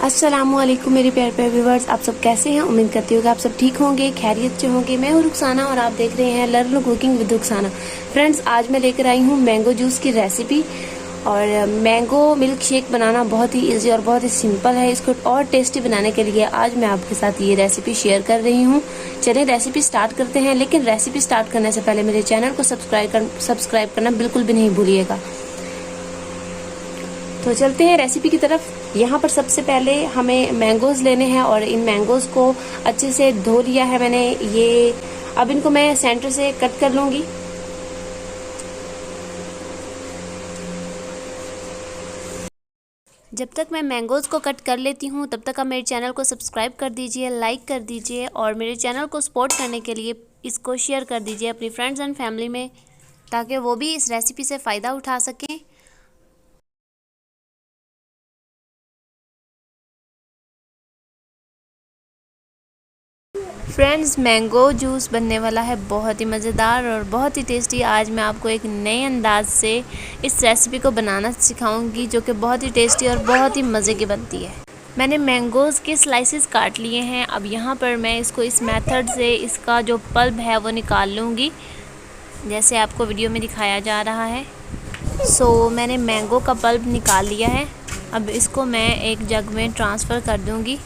अस्सलामुअलैकुम मेरे प्यारे प्यारे व्यूवर्स, आप सब कैसे हैं। उम्मीद करती हूँ कि आप सब ठीक होंगे, खैरियत से होंगे। मैं हूँ रुखसाना और आप देख रहे हैं learn cooking with Rukhsana. Friends, आज मैं लेकर आई हूँ मैंगो जूस की रेसिपी। और मैंगो मिल्क शेक बनाना बहुत ही इजी और बहुत ही सिंपल है। इसको और टेस्टी बनाने के लिए आज मैं आपके साथ ये रेसिपी शेयर कर रही हूँ। चलिए रेसिपी स्टार्ट करते हैं, लेकिन रेसिपी स्टार्ट करने से पहले मेरे चैनल को सब्सक्राइब करना बिल्कुल भी नहीं भूलिएगा। तो चलते हैं रेसिपी की तरफ। यहाँ पर सबसे पहले हमें मैंगोज़ लेने हैं और इन मैंगोज़ को अच्छे से धो लिया है मैंने। ये अब इनको मैं सेंटर से कट कर लूँगी। जब तक मैं मैंगोज़ को कट कर लेती हूँ तब तक आप मेरे चैनल को सब्सक्राइब कर दीजिए, लाइक कर दीजिए और मेरे चैनल को सपोर्ट करने के लिए इसको शेयर कर दीजिए अपनी फ्रेंड्स एंड फैमिली में, ताकि वो भी इस रेसिपी से फ़ायदा उठा सकें। फ्रेंड्स, मैंगो जूस बनने वाला है बहुत ही मज़ेदार और बहुत ही टेस्टी। आज मैं आपको एक नए अंदाज से इस रेसिपी को बनाना सिखाऊंगी, जो कि बहुत ही टेस्टी और बहुत ही मज़े की बनती है। मैंने मैंगोज़ के स्लाइसेस काट लिए हैं। अब यहाँ पर मैं इसको इस मेथड से इसका जो पल्प है वो निकाल लूँगी, जैसे आपको वीडियो में दिखाया जा रहा है। मैंने मैंगो का पल्प निकाल लिया है। अब इसको मैं एक जग में ट्रांसफ़र कर दूँगी।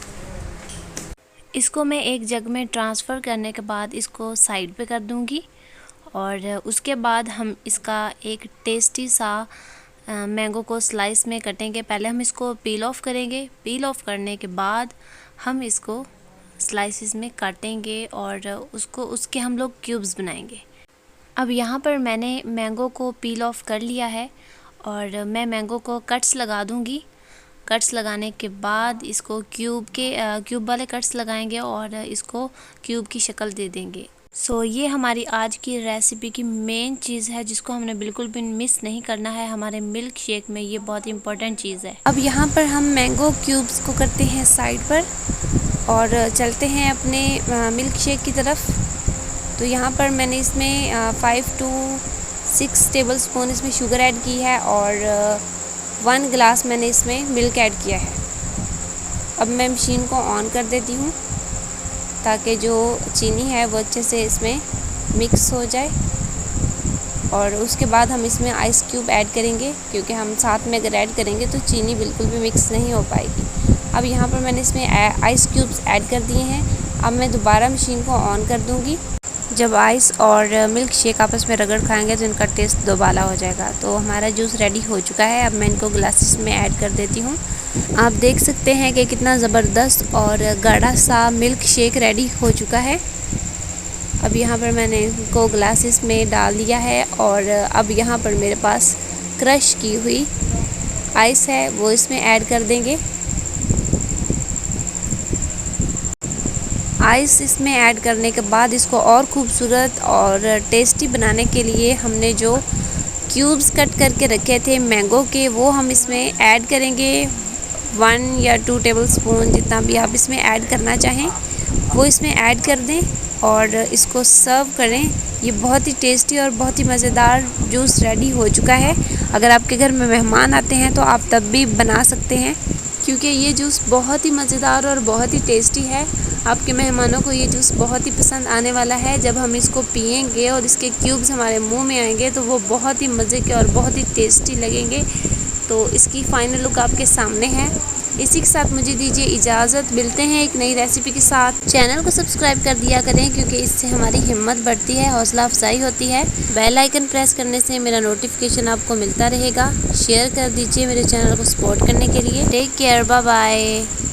इसको मैं एक जग में ट्रांसफ़र करने के बाद इसको साइड पे कर दूंगी और उसके बाद हम इसका एक टेस्टी सा मैंगो को स्लाइस में कटेंगे। पहले हम इसको पील ऑफ करेंगे। पील ऑफ करने के बाद हम इसको स्लाइसिस में काटेंगे और उसके हम लोग क्यूब्स बनाएंगे। अब यहाँ पर मैंने मैंगो को पील ऑफ कर लिया है और मैं मैंगो को कट्स लगा दूँगी। कट्स लगाने के बाद इसको क्यूब वाले कट्स लगाएंगे और इसको क्यूब की शक्ल दे देंगे। ये हमारी आज की रेसिपी की मेन चीज़ है, जिसको हमने बिल्कुल भी मिस नहीं करना है हमारे मिल्क शेक में। ये बहुत इम्पोर्टेंट चीज़ है। अब यहाँ पर हम मैंगो क्यूब्स को करते हैं साइड पर और चलते हैं अपने मिल्क शेक की तरफ। तो यहाँ पर मैंने इसमें 5 to 6 टेबल स्पून इसमें शुगर ऐड की है और 1 गिलास मैंने इसमें मिल्क ऐड किया है। अब मैं मशीन को ऑन कर देती हूँ ताकि जो चीनी है वो अच्छे से इसमें मिक्स हो जाए। और उसके बाद हम इसमें आइस क्यूब ऐड करेंगे, क्योंकि हम साथ में अगर ऐड करेंगे तो चीनी बिल्कुल भी मिक्स नहीं हो पाएगी। अब यहाँ पर मैंने इसमें आइस क्यूब्स ऐड कर दिए हैं। अब मैं दोबारा मशीन को ऑन कर दूँगी। जब आइस और मिल्क शेक आपस में रगड़ खाएंगे तो इनका टेस्ट दोबाला हो जाएगा। तो हमारा जूस रेडी हो चुका है। अब मैं इनको ग्लासेस में ऐड कर देती हूँ। आप देख सकते हैं कि कितना ज़बरदस्त और गाढ़ा सा मिल्क शेक रेडी हो चुका है। अब यहाँ पर मैंने इनको ग्लासेस में डाल दिया है और अब यहाँ पर मेरे पास क्रश की हुई आइस है, वो इसमें ऐड कर देंगे। आइस इसमें ऐड करने के बाद इसको और खूबसूरत और टेस्टी बनाने के लिए हमने जो क्यूब्स कट करके रखे थे मैंगो के, वो हम इसमें ऐड करेंगे। 1 या 2 टेबल स्पून जितना भी आप इसमें ऐड करना चाहें वो इसमें ऐड कर दें और इसको सर्व करें। ये बहुत ही टेस्टी और बहुत ही मज़ेदार जूस रेडी हो चुका है। अगर आपके घर में मेहमान आते हैं तो आप तब भी बना सकते हैं, क्योंकि ये जूस बहुत ही मज़ेदार और बहुत ही टेस्टी है। आपके मेहमानों को ये जूस बहुत ही पसंद आने वाला है। जब हम इसको पिएंगे और इसके क्यूब्स हमारे मुंह में आएंगे तो वो बहुत ही मज़े के और बहुत ही टेस्टी लगेंगे। तो इसकी फ़ाइनल लुक आपके सामने है। इसी के साथ मुझे दीजिए इजाज़त। मिलते हैं एक नई रेसिपी के साथ। चैनल को सब्सक्राइब कर दिया करें, क्योंकि इससे हमारी हिम्मत बढ़ती है, हौसला अफजाई होती है। बेल आइकन प्रेस करने से मेरा नोटिफिकेशन आपको मिलता रहेगा। शेयर कर दीजिए मेरे चैनल को सपोर्ट करने के लिए। Take care, bye bye.